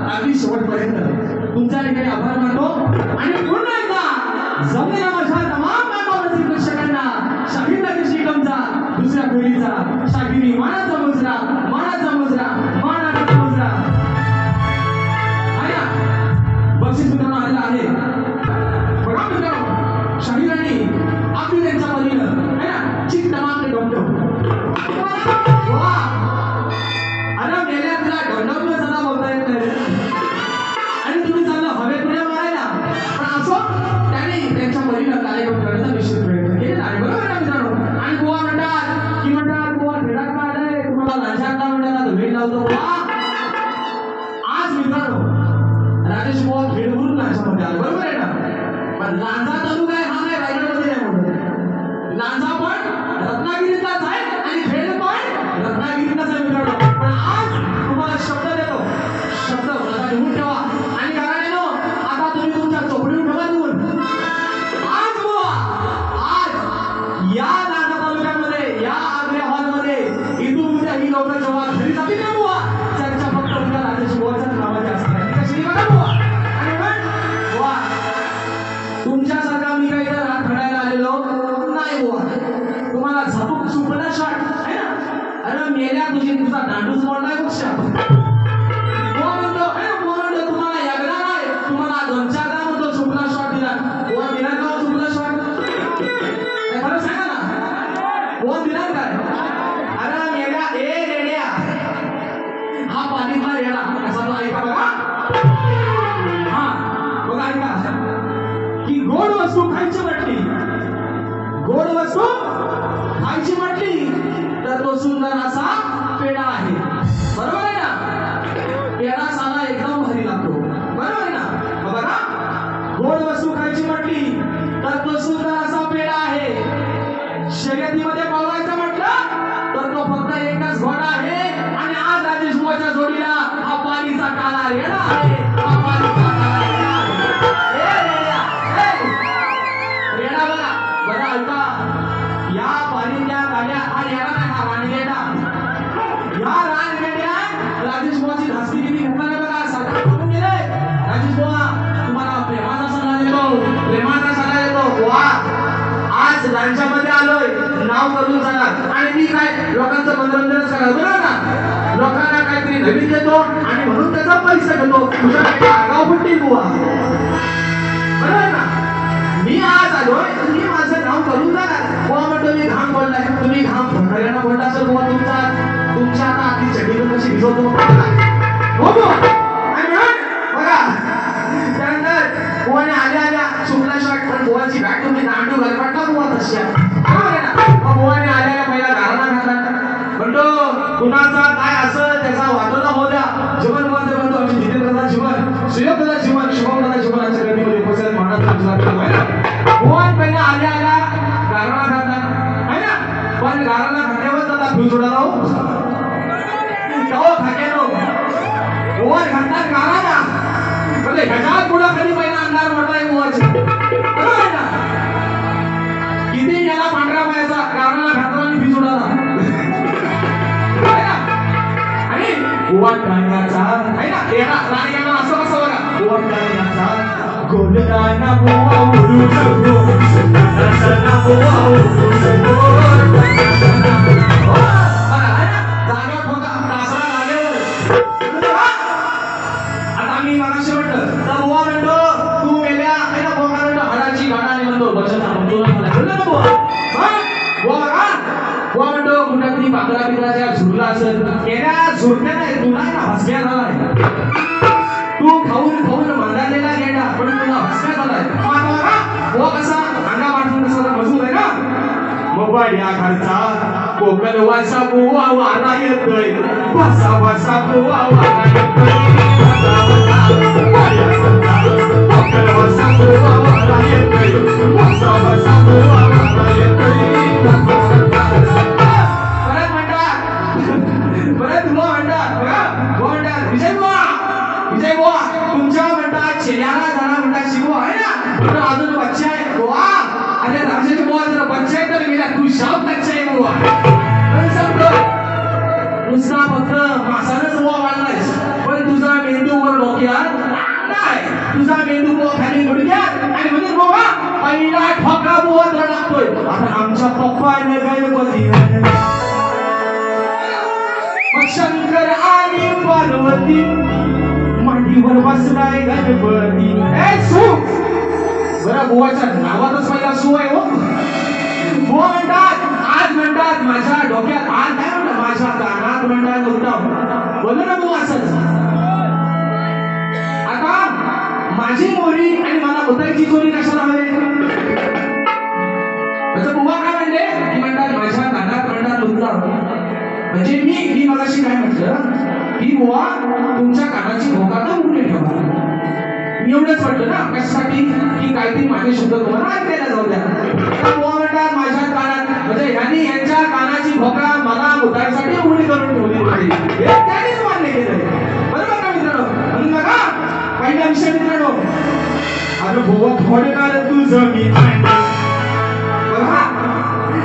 अगदी शेवटपर्यंत तुमच्या ठिकाणी आभार मानतो आणि पुन्हा एकदा जमलेल्या माझ्या तमाम मानवावरती प्रेक्षकांना शाहीर नगेश निकमचा दुसऱ्या पिढीचा शाहिरी मानाचा मुजरा मानाचा मुजरा मानाचा मुजरा आहे ना बक्षीस मित्रांनो आलेला आहे बघा मित्रांनो शाहिरांनी आपली त्यांच्या परीनं आहे ना चिक टमाके डॉक्टर वा अरे मेल्यातला डॉक्टर सदा बोलता येत नाही आणि तुम्ही चाललं हवे पुढे मारायला पण असो त्याने त्यांच्या परीनं कार्यक्रम करण्याचा निश्चित प्रयत्न केला आणि बरोबर ना मित्रांनो आणि गोवा म्हणतात गोवा खेळात काढाय तुम्हाला लांछांना म्हणतात वेळ लावतो वा आज मित्रांनो राजेश गोवा खेळवरून लांछामध्ये आला बरोबर आहे ना पण लांजा तालुका आहे हा नाही रायगडमध्ये नाही म्हणतो लांजा पण रत्नागिरीतलाच आहे आणि खेळ पण रत्नागिरीतलाच आहे मित्रांनो पण आज तुम्हाला शब्द देतो शब्द मला लिहून ठेवा आणि घराण्यानो आता तुम्ही तुमच्या चोपडीवर ठेवा लिहून आज बुवा आज या लांजा तालुक्यामध्ये या आग्र्या हॉलमध्ये इथून उद्या ही लोक जेव्हा घरी जातील ना बुवा चर्चा फक्त उद्या राजेश बुवाच्याच नावाची असणार कशी बघा बुवा आणि पण बुवा तुमच्यासारखा मी काही तर हात खडायला आलेलो नाही बुवा तुम्हाला झपूक चुकला शॉट आहे ना अरे मेल्या तुझा दांडूच मोडलाय पक्षा कोण म्हणतो तुम्हाला यागला नाही तुम्हाला 2-4 म्हणतो चुकला शॉट दिला कोण दिला का चुकला शॉट खरं सांगा ना कोण दिला काय अरे मेल्या ए रेड्या हा पाणीतला रेडा कसा तो ऐका बघा हा बघा ऐका की गोड वस्तू खायची म्हटली गोड वस्तू खायची म्हटली तर तो सुंदर असा पेढा आहे बरोबर आहे ना पेढा साला एकदम भारी लागतो बरोबर आहे ना बघा गोड वस्तू खायची म्हटली तर तो सुंदर असा पेढा आहे शर्यतीमध्ये पळवायचं म्हटलं तर तो फक्त एकच घोडा आहे आणि आज राजेश बुवाच्या जोडीला हा पाणीचा काला रेडा आहे हा पाणीचा काला रेडा आहे रेडा बघा बघा ऐका या पाणीच्या गाड्या हा रेडा नाही हा रानगेडा या रानगेड्या राजेश बुवाची धास्ती किती घेतला नाही बघा सरकार करून गेले राजेश बुवा तुम्हाला प्रेमाचा सल्ला देतो बुवा आज लांच्यामध्ये आलोय नाव करून जाणार आणि मी काय लोकांचं मनोरंजनच करणार बरोबर ना लोकांना काहीतरी नवीन देतो आणि म्हणून त्याचा पैसा घेतो तुझ्या आगाव पट्टी बुवा बरोबर ना मी आज आलोय तुम्ही माझं नाव करून जाणार बुवा म्हणतो मी घाम बोललाय तुम्ही घाम फोडणाऱ्यांना बोलता असेल बुवा तुमच्या आता आधी चढी कशी भिजवतो हो बघा त्यानंतर बुवाने आल्या चुकला शॉट पण बुवाची बॅट तुम्ही दांडू गलपाटला बुवा तशी बरोबर आहे ना बुवाने आल्या पहिला गाराला घातला म्हणतो कुणाचा काय असं त्याचा वाटोला होऊ द्या जीवन मध्ये म्हणतो आमचे जितेंद्रदा जीवन सुयोगदा जीवन शुभमदा जीवनाच्या गतीमध्ये उपस्थित महाराज बुवान पहिला आल्या गाराला घातला आहे ना पण गाराला घातल्यावर त्याला फ्यूज उडाला हो खाक्यानो बुवान घातला गाराला म्हणजे गजात पुढं खाली पहिला अंधार मोठा आहे बुवाचे बरोबर आहे ना किती याला पांढरा पायाचा गाराला घातला आणि फ्यूज उडाला आणि बुवान गाण्याचा आहे ना येणा राणीला असं कसं बघा बुवान गाण्याचा गोलदाना बुवा उडू शकतो गोलदाना बुवा उडू शकतो जागा ठोका तासरा लागेवर आता मी मगाशी म्हटलं तर बुवा म्हणतो तू मेल्या आहे ना बुवा म्हणतो हडाची गाडाने म्हणतो बचत म्हणतो मला बोलला ना बुवा बुवा बघा बुवा म्हणतो कुठेतरी पाकरा बिकराच्या झुरला असेल येण्या झुरल्या नाही तुला ना हसक्या झाला तू खाऊन मांडालेला गेला पण तुला हसण्यात आलाय बुवा कसा अंडा वाटून कसा मजूर आहे ना मोबाईल या घरचा कोकण वासा बुवा वाला येतोय बसा बसा बुवा वाला येतोय कोकण वासा बुवा वाला येतोय बसा बसा बुवा वाला येतोय परत बुवा म्हणतात विजय बुवा तुमच्या म्हणतात चेल्याला जरा म्हणतात शिकू आहे ना अजून बच्चा आहे बुवा अरे राजेश बुवा जरा बच्चा आहे तर गेला तू शाप बच्चा आहे बुवा पण समजतो नुसता फक्त मासानच बुवा वाढलायस पण तुझा मेंदूवर डोके डोक्यात नाही तुझा मेंदू बुवा खाली गुडघ्यात आणि म्हणजे बाबा पहिला ठोका बुवा लागतोय आता आमच्या पप्पाने गणपती मग शंकर आणि पार्वती मांडीवर बसलाय गणपती बरं बुवाच्या नावातच पहिला सु आहे हो बुवा म्हणतात माझ्या डोक्यात आज काय म्हणतात माझ्या कानात म्हणतात उत्तम बोल ना बुवा असंच आता माझी मोरी आणि मला उतायची चोरी कशाला हवे म्हणजे बुवा काय म्हणले की म्हणतात माझ्या कानात म्हणतात उत्तम म्हणजे मी मगाशी काय म्हटलं की बुवा तुमच्या कानाची भोका तर उघडे ठेवा एवढंच म्हटलं ना कशासाठी की काहीतरी माझे शब्द तुम्हाला ऐकायला जाऊ द्या बुवा म्हणतात माझ्या कानात म्हणजे ह्यांनी यांच्या कानाची भोका मला उतारसाठी उघडी करून ठेवली होती हे त्यांनीच मान्य केलं बरोबर का मित्रांनो म्हणून बघा पहिला विषय मित्रांनो अरे बुवा थोडे काळ तुझं मी बघा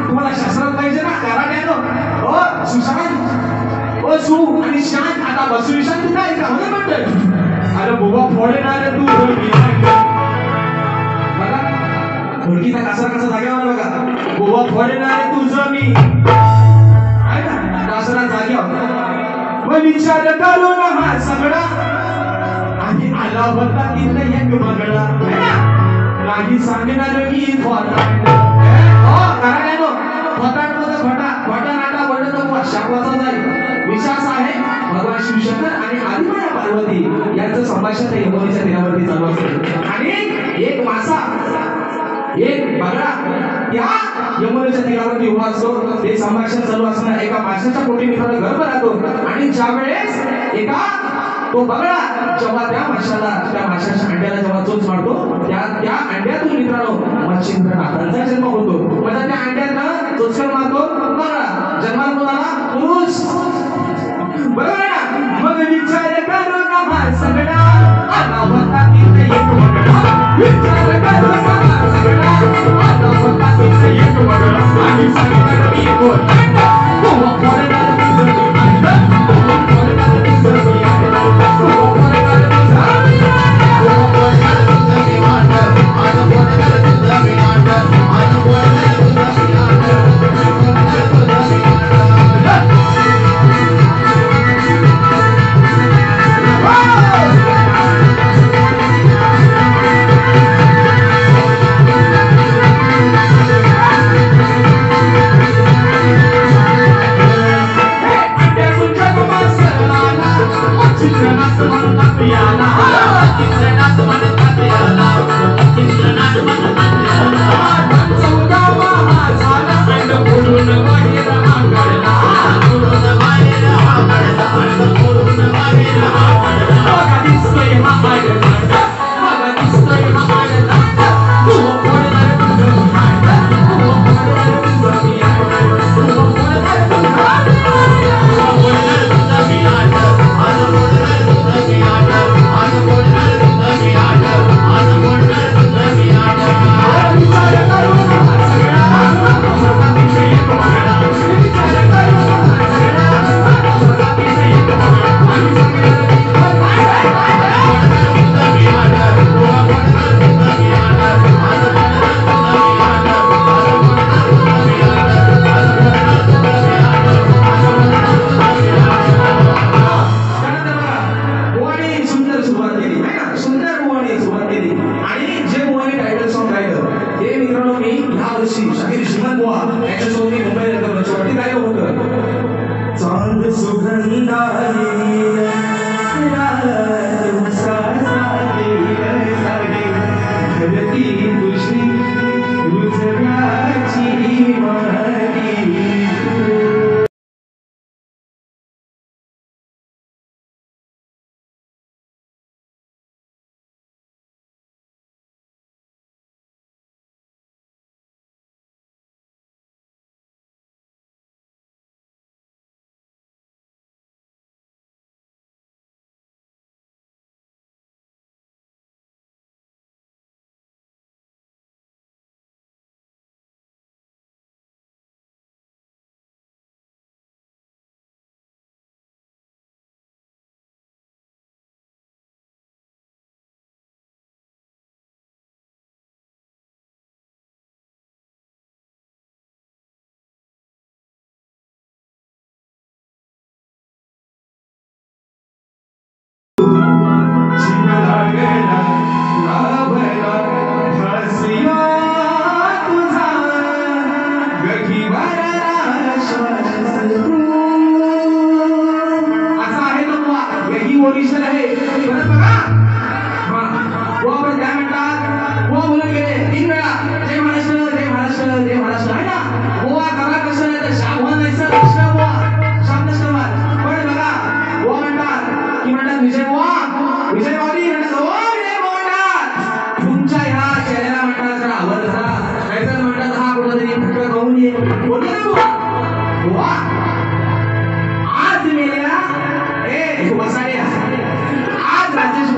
तुम्हाला शास्त्रात पाहिजे ना कराट्यानं ओ सुशांत ओ सु आणि शांत आता बसू शांत काय का म्हणून म्हणतोय अरे बुवा फोडेणार तू बघा मुलगीचा कसा जाग्यावर बघा बुवा फोडेणार तुझं मी आहे ना कासरा जाग्यावर मग विचार करू ना हा सगळा आणि आला होता तिथं एक बगळा नाही सांगणार मी विश्वास आहे भगवान शिवशंकर आणि आदिमाया पार्वती यांचं संभाषण यमुनेच्या तीरावरती चालू असतं आणि एक मासा एक बगळा त्या यमुनेच्या तीरावरती उभा असतो ते संभाषण चालू असताना एका माशाच्या पोटी मित्राला गर्भ राहतो आणि ज्या वेळेस एका तो बगळा जेव्हा त्या माशाच्या अंड्याला जेव्हा चोच मारतो त्या अंड्यातून मित्रांनो मच्छिंद्रनाथांचा जन्म होतो म्हणजे त्या अंड्यात चोचकर मारतो बगळा जन्माला कोणाला पुरुष बरोबर ना मग विचार करू ना सगळा आला होता तिथे एक बगळा विचार करू ना सगळा आला होता तिथे एक बगळा आणि सांगितलं मी कोण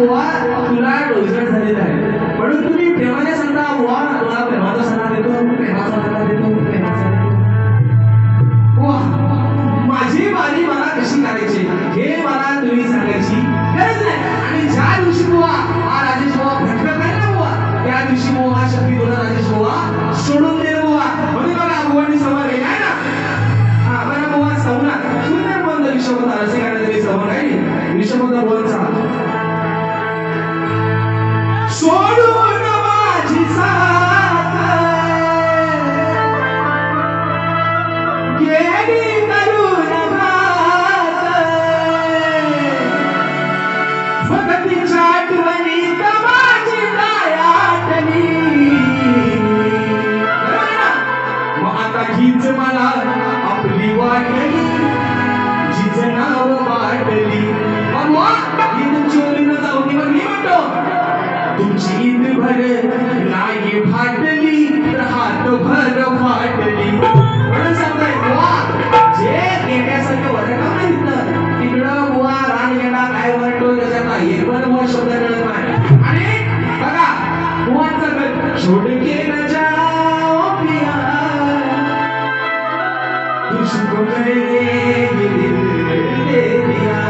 बुवा तुला डोजर झालेला आहे म्हणून तुम्ही प्रेमाने सांगता बुवा तुला प्रेमाचा सल्ला देतो प्रेमाचा सल्ला देतो प्रेमाचा बुवा माझी बारी मला कशी करायची हे मला तुम्ही सांगायची गरज नाही आणि ज्या दिवशी बुवा हा राजेश बुवा भटकत आहे ना बुवा त्या दिवशी बुवा हा शक्ती तुला राजेश बुवा सोडून दे बुवा म्हणून मला बुवांनी सवाल केला आहे ना हा बरं बुवा सवना सुंदर बंद विश्वपता असे करण्याचे सवाल आहे विश्वपता बुवांचा सोडून माझी साथ गेली तरुण भात भक्तीच्या आठवणीत माझी काय आठली मग आता हीच मला आपली वाटली जिच नाव वाटली ही तुमची ओळीनं जाऊन मग मी म्हणतो तुमची ईद भर नाही फाटली तर हात भर फाटली म्हणून सांगताय बुवा जे गेल्यासारखं वरटं नाही तिथं तिकडं बुवा रान गेला काय वरटो त्याच्यात एक पण बुवा शब्द कळत नाही आणि बघा बुवांचा छोड के न जाओ पिया तुझको मैंने दिल दे दिया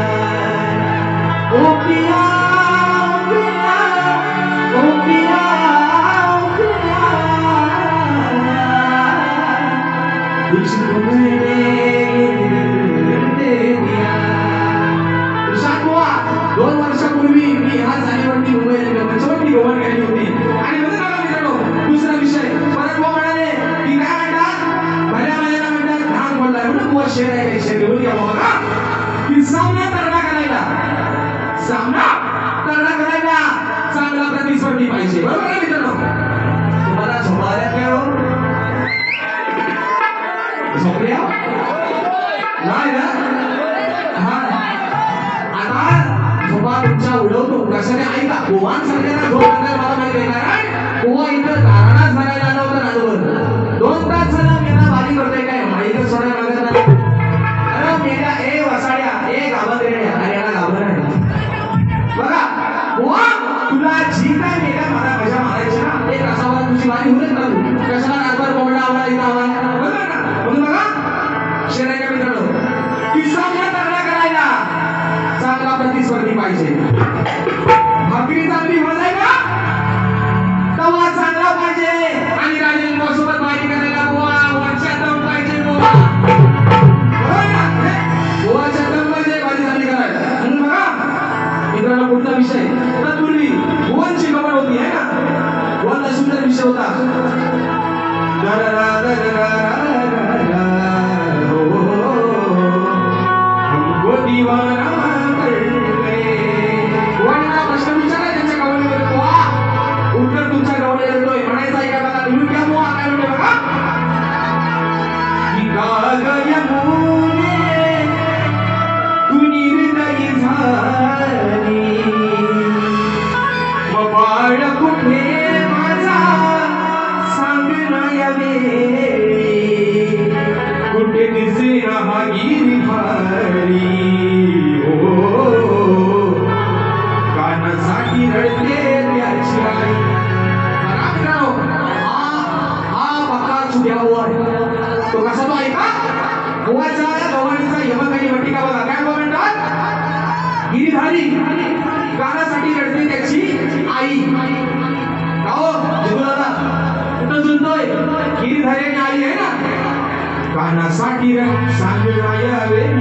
ओ पिया तुझको मैंने दे दिया तुषार 2 वर्षापूर्वी मी ह्या जानेवरती मुंबईला पंचवटी गोवन गेली होती आणि मित्रांनो दुसरा विषय परत बुवा म्हणाले की काय म्हणतात भल्या भल्याला म्हणतात धान बोललाय म्हणून बुवा शेर आहे शेर घेऊन घ्या बघा की सामना तगडा करायला चांगला प्रतिस्पर्धी पाहिजे बरोबर आहे मित्रांनो तुम्हाला झोपायला काय हो झोपल्या नाही ना हा आता झोपा तुमच्या उडवतो कशाने ऐका गोवान सारख्याला झोप आणणार मला माहिती आहे कारण गोवा इथं धारणाच भरायला आलं होतं नाडूवर 2 तास झाला मेला बारी करतोय काय माहिती सोडायला लागत नाही अरे मेला ए वसाड्या ए गावात आणि याला घाबर बघा बुवा तुला जी काय मेला मला मजा मारायची ना एक असावा तुझी वारी होईल ना तू कशाला रातभर कोंबडा आवडा इथं आवा बरोबर ना म्हणून बघा शेराच्या मित्रांनो किस्सा तगडा करायला चांगला प्रतिस्पर्धी पाहिजे भाकरी चांगली होणार का तवा चांगला पाहिजे आणि राजेंद्र सोबत बारी करायला बुवा वर्षात दम पाहिजे बुवा बरोबर ना बुवाच्या दम पाहिजे बारी चांगली करायला म्हणून बघा मित्रांनो पुढचा विषय तत्पूर्वी भुवनची खबर होती है ना भुवनचा सुंदर विषय होता हमको दीवाना कर गए भुवनला प्रश्न विचारला त्यांच्या गवळीमध्ये बुवा उत्तर तुमच्या गवळीला येतोय म्हणायचं ऐका बघा तुम्ही क्या बुवा काय म्हणते बघा की गाग यमुने तू निर्दयी झाली बाळ कुठे माझा सांगणं यावेळी कुठे दिसे हा गिरिधारी हो कानासाठी रडते त्याची आई हा पक्का चुक्यावर तो कसा तो ऐका गोवाचा गव्हाणीचा यमकानी वटिका बघा काय म्हणतात गिरिधारी गाण्यासाठी रडते त्याची आई गाओ दादा कुठं जुळतोय गिरिधारी आई आहे ना गाण्यासाठी सांगणं यावेळी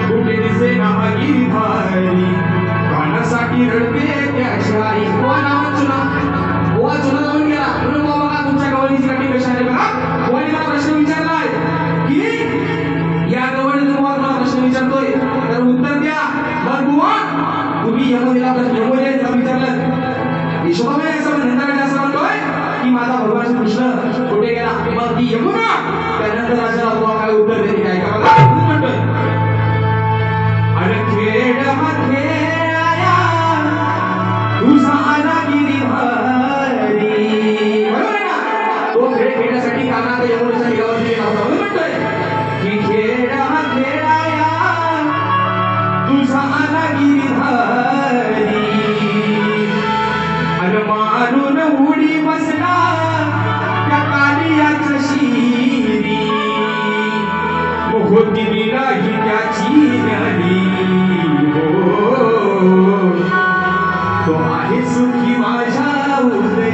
कुठे दिसे ना गिरिधारी गाण्यासाठी रडते त्याची आई गोवा नावात चुना गोवा चुना जाऊन गेला म्हणून गोवा बघा तुमच्या गवळीची कटी कशा आहे बघा गोवानीला प्रश्न विचारलाय की या गवळीचा गोवा मला प्रश्न विचारतोय तर उत्तर द्या मग गोवा तुम्ही यमुनेला यमुनेला विचारलं यशोदाबाई असं नंतर असं म्हणतोय की माझा भगवान कृष्ण कुठे गेला मग ती यमुना त्यानंतर राजाला बुवा काय उत्तर देते काय का बघा म्हणतोय अरे खेळ हा खेळ आया तुझा आला गिरिधारी बरोबर ना तो खेळ खेळण्यासाठी कानात यमुनेच्या हिरावरती गेला होता म्हणतोय की खेळ हा खेळ आया तुझा आला गिरिधारी मुडी बसला त्या कालियाच्या शिरी होती राही त्याची न्यारी हो तो आहे सुखी माझ्या उदरी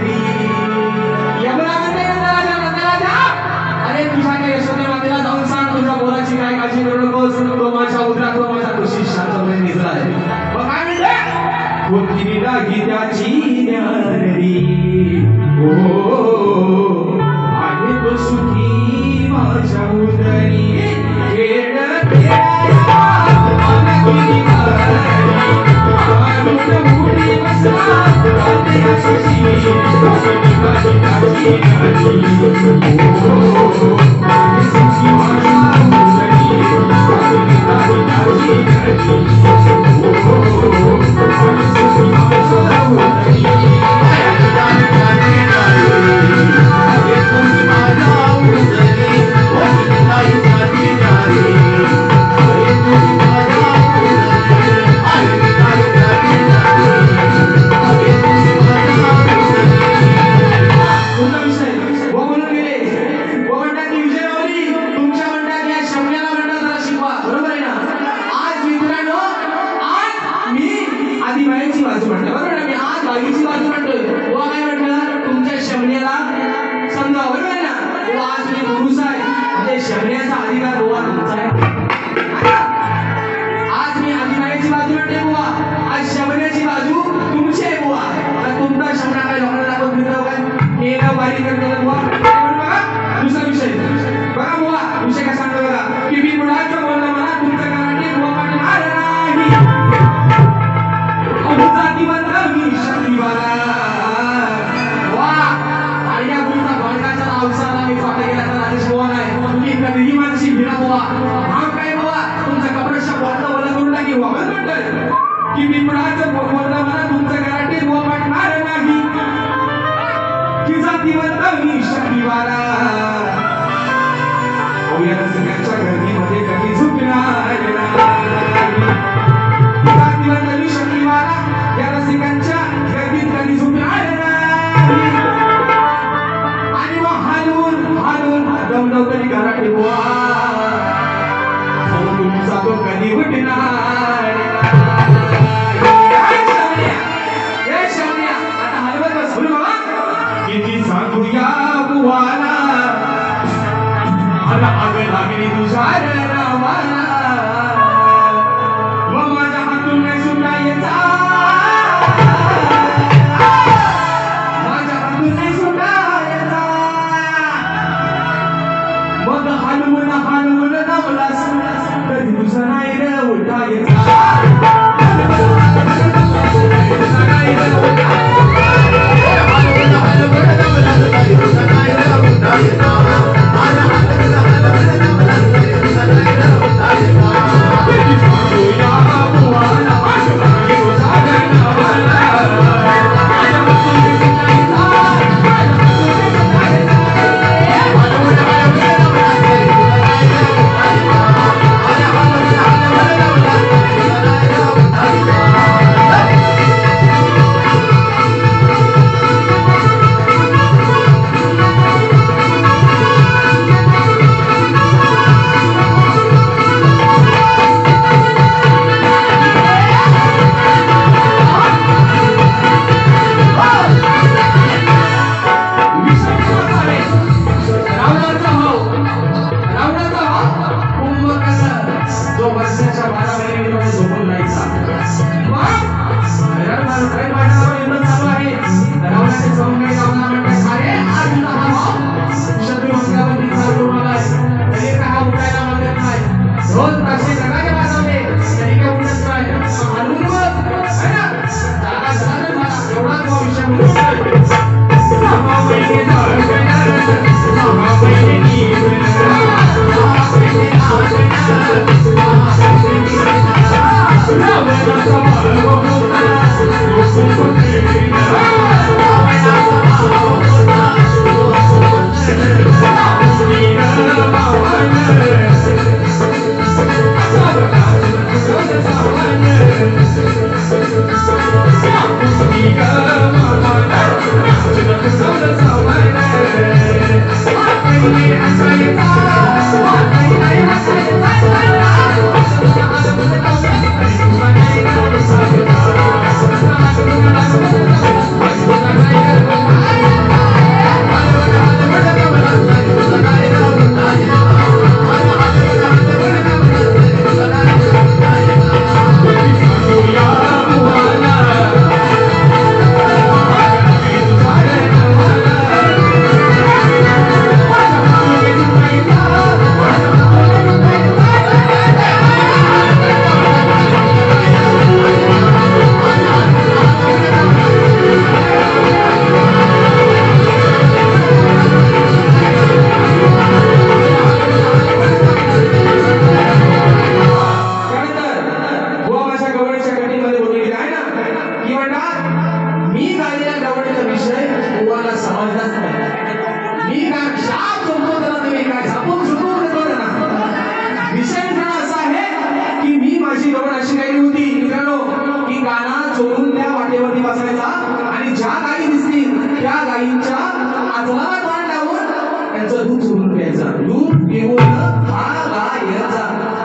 यमला म्हणते नंदराजा अरे तुझ्या त्या यशोदे मातेला जाऊन सांग तुझ्या बोलाची काय काळजी करू नकोस तो माझ्या उदरात तो माझ्या खुशी शांतपणे निघाला आहे मग काय म्हणते होती राही त्याची न्यारी हो आहे तो सुखी माझ्या उदरी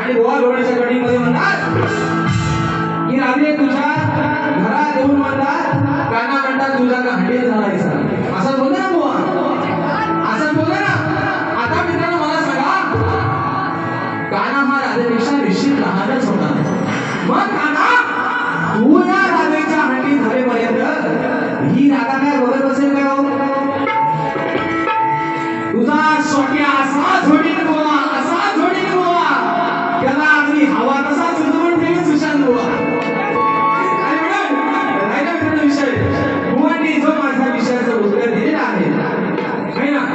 आणि गोवा जोडीच्या कडीमध्ये म्हणतात की रात्री तुझ्या घरात येऊन म्हणतात गाणं म्हणतात तुझ्या हंडीत घालायचा असं बोलतो ना बुवा असं बोलतो ना. आता मित्रांनो मला सांगा गाणं हा राधेपेक्षा निश्चित लहानच होता. मग गाणं तू या राधेच्या हंडीत घालेपर्यंत ही राधा काय बघत बसेल काय हो? तुझा सोट्या असा झोडीन बुवा असा झोडीन बुवा त्याला आपली हवा तसा सुजवून ठेवी सुशांत बुवा. आणि म्हणून राहिला मित्रांनो विषय बुवांनी जो माझ्या विषयाचं उत्तर दिलेलं आहे ना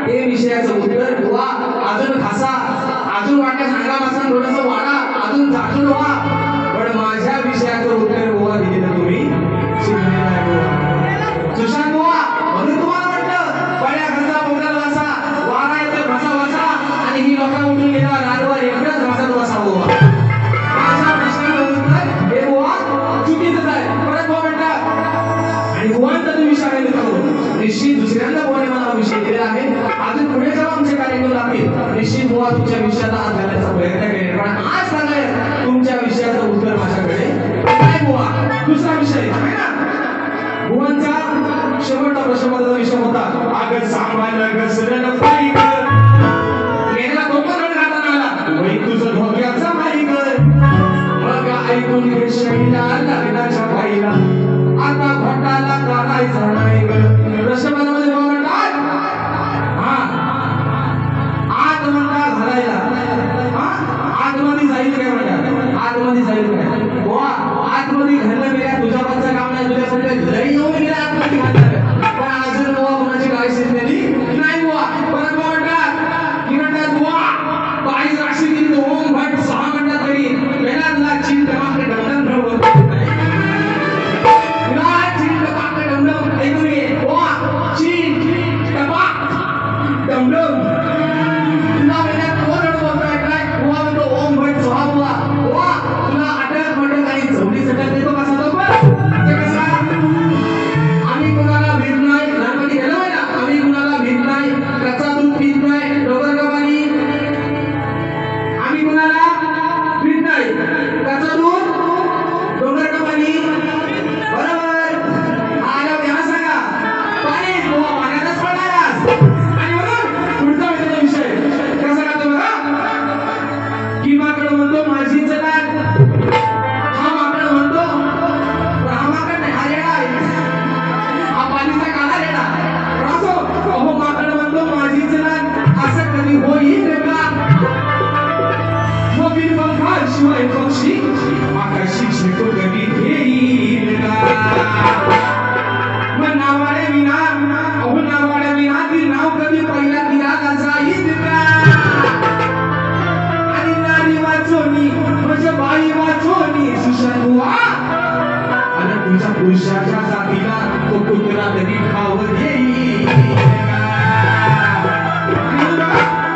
ते विषयाचं उत्तर बुवा अजून खासा अजून वाटत सांगा बसा थोडंसं वाढा अजून झाकून व्हा पण माझ्या विषयाचं उत्तर बुवा दिलेलं तुम्ही शिकलेलं आहे बुवा. सुशांत बुवा म्हणून तुम्हाला वाटलं पळ्या घरचा बोगदा वासा वारा येतो घसा वासा आणि ही लोक उठून गेला राजवर एकदाच घासत बसा बुवा. माझ्या प्रश्नाचं उत्तर हे बुवा चुकीचंच आहे. परत बुवा म्हणतात आणि बुवांचा तुम्ही विषय देतो निश्चित दुसऱ्यांदा बुवाने मला विषय दिलेला आहे. अजून पुढे जेव्हा आमचे कार्यक्रम लागतील निश्चित बुवा तुमच्या विषयाचा हात घालण्याचा प्रयत्न करेल पण आज सांगाय तुमच्या विषयाचं उत्तर माझ्याकडे काय बुवा दुसरा विषय आहे ना. बुवांचा शेवटचा प्रश्नाचा विषय होता अगं सामान घसरण पायी कर गेला कोपरड गाताना आला वै तुझं धोक्याचा माई कर मग ऐकून घे शैला लग्नाच्या पायीला आता घोटाला करायचा नाही ग. प्रश्नामध्ये बुवा म्हणतात हा आतमंदा घालायला आतमध्ये जाईल काय म्हणतात आतमध्ये जाईल काय बुवा आतमध्ये घालणं गेल्या तुझ्या बच्चा काम नाही तुझ्यासाठी लई येऊन गेला आतमध्ये घालणार पण अजून बुवा कोणाची काय शिजलेली नाही बुवा. परत बुवा म्हणतात की म्हणतात बुवा बाईच राशी दिली तर ओम भट 6 म्हणतात तरी वेळातला चिन टमाके डमडम ठेवलं चिन टमाके डमडम ऐकून घे बुवा चिन टमाक डमडम तुला वेळात कोण बोलतोय काय बुवा म्हणतो ओम भट 6 बुवा बुवा तुला अटक मटक आणि चौडी सटक देतो कसा तो पण कसा आम्ही कोणाला भीत नाही गणपती गेलो ना आम्ही कोणाला भीत नाही कच्चा दूध पीत नाही डोगर गवानी आम्ही कोणाला भीत नाही कच्चा दूध डोगर गवानी बरोबर आला घ्या सांगा पाणी बुवा पाण्यातच पडणार आणि म्हणून पुढचा विषय कसा करतो बघा की माकड म्हणतो माझी चलाक हा माकड म्हणतो हा माकड नाही हा रेडा आहे हा पाणीचा काळा रेडा पण असो अहो माकड म्हणतो माझी चलाक असं कधी होईल का मोबिल पंखा शिवाय पक्षी आकाशी शेको कधी घेईल का मग नावाडे विना अहो नावाडे विना ती नाव कधी पहिला तिला जाईल का आणि नारी वाचोनी म्हणजे बाई वाचोनी सुशांत बुवा आणि तुझ्या पुरुषाच्या जातीला तो कुत्रा कधी खावं येईल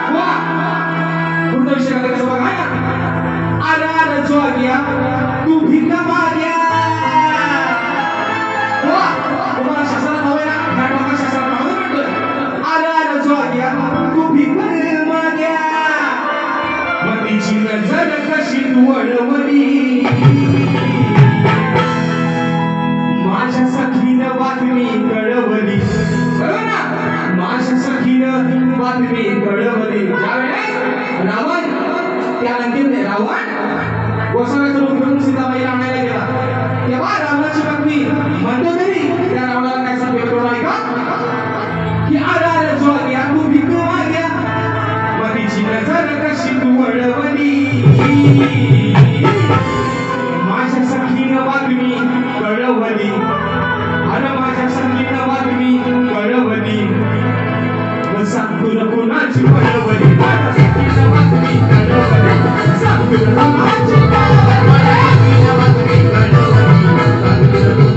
बुवा पुढचा विषय काय कसं बघा आला जोग्या तू भिन्न माग्या बुवा तुम्हाला शास्त्रात हवंय ना नाटकाच्या शास्त्रात हवं म्हणतोय आला जोग्या तू भिन्न माग्या मतीची नजर कशी वळवली माझ्या सखीनं बातमी कळवली बरोबर ना माझ्या सखीनं बातमी कळवली ज्यावेळेस रावण त्या लंकेमध्ये रावण गोसाव्याचं रूप घेऊन सीताबाईला आणायला गेला तेव्हा रावणाची पत्नी म्हणतो तरी त्या रावणाला काय सांगतो नाही का की आला जो गया तू भिक माग्या मतीची नजर कशी वळवली माझ्या सखीनं बातमी कळवली अरे माझ्या सखीनं बातमी कळवली सांग तुला कोणाची कळवली माझ्या सखीनं बातमी कळवली सांग तुला कोणाची कळवली माझ्या सखीनं बातमी कळवली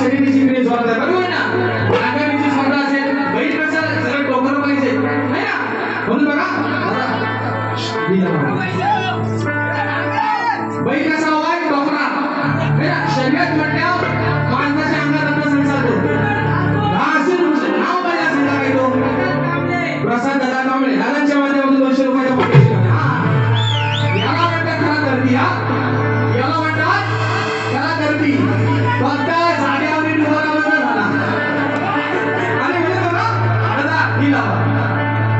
शर्यतीची इकडे जोरात आहे, बरोबर ना? नांगरणीची स्पर्धा असेल, बैल कसं जरा टोकरं पाहिजे, है ना? म्हणून बघा बैल कसा हवाय टोकरा, है ना? शर्यत म्हटल्यावर माणसाच्या अंगात आपला संसार होतो. नाव पाहिजे असेल का काही तो प्रसाद दादा कांबळे, दादांच्या माध्यमातून 200 रुपयाच्या पाठीशी याला म्हणतात खरा गर्दी. याला म्हणतात खरा गर्दी. फक्त जागेवर निवारावर झाला आणि म्हणजे बघा दादा ही लावा.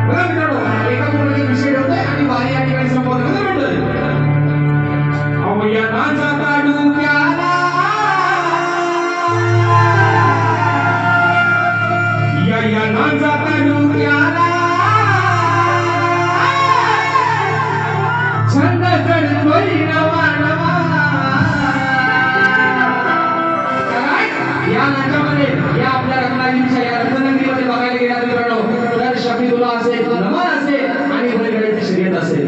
बघा मित्रांनो, एका पूर्ण विषय होतोय आणि बारी या ठिकाणी संपवत कसं म्हणतोय, अहो या नाचाचा डुक्याला या नाचाचा डुक्याला छंद चढतोय नवा नवा. या नाचामध्ये या आपल्या रत्नागिरीच्या या रत्नागिरीमध्ये बघायला गेला मित्रांनो, तर शक्ती तुला असेल, नमन असेल आणि बैलगाडीची शर्यत असेल.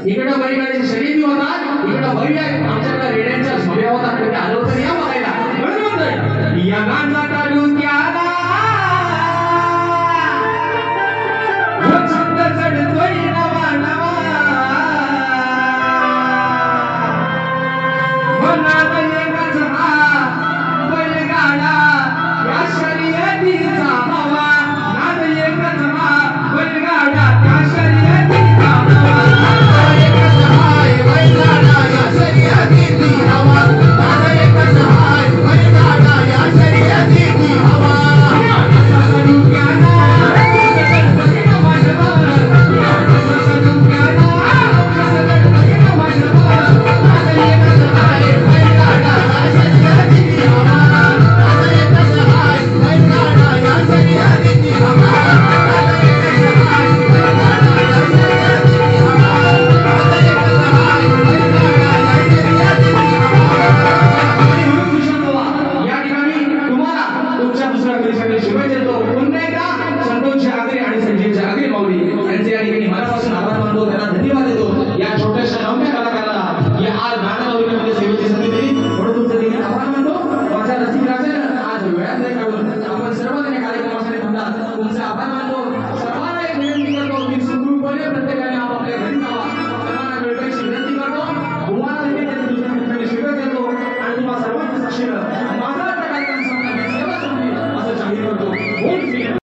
इकडं बैलगाडीची शर्यती होतात, इकडं बैल आहेत, आमच्याकडे रेड्यांच्या झोल्या होतात. ते आलो तर या बघायला. बरोबर या नाचाचा डुक्याला छंद चढतोय नवा नवा. मनात एकच हा बैलगाडा या शर्यतीचा हवा. नाद एकच हा बैलगाडा त्या शर्यतीचा हवा. नाद एकच हाय बैलगाडा या शर्यतीची हवा. नाद एकच हाय बैलगाडा या शर्यतीची हवा.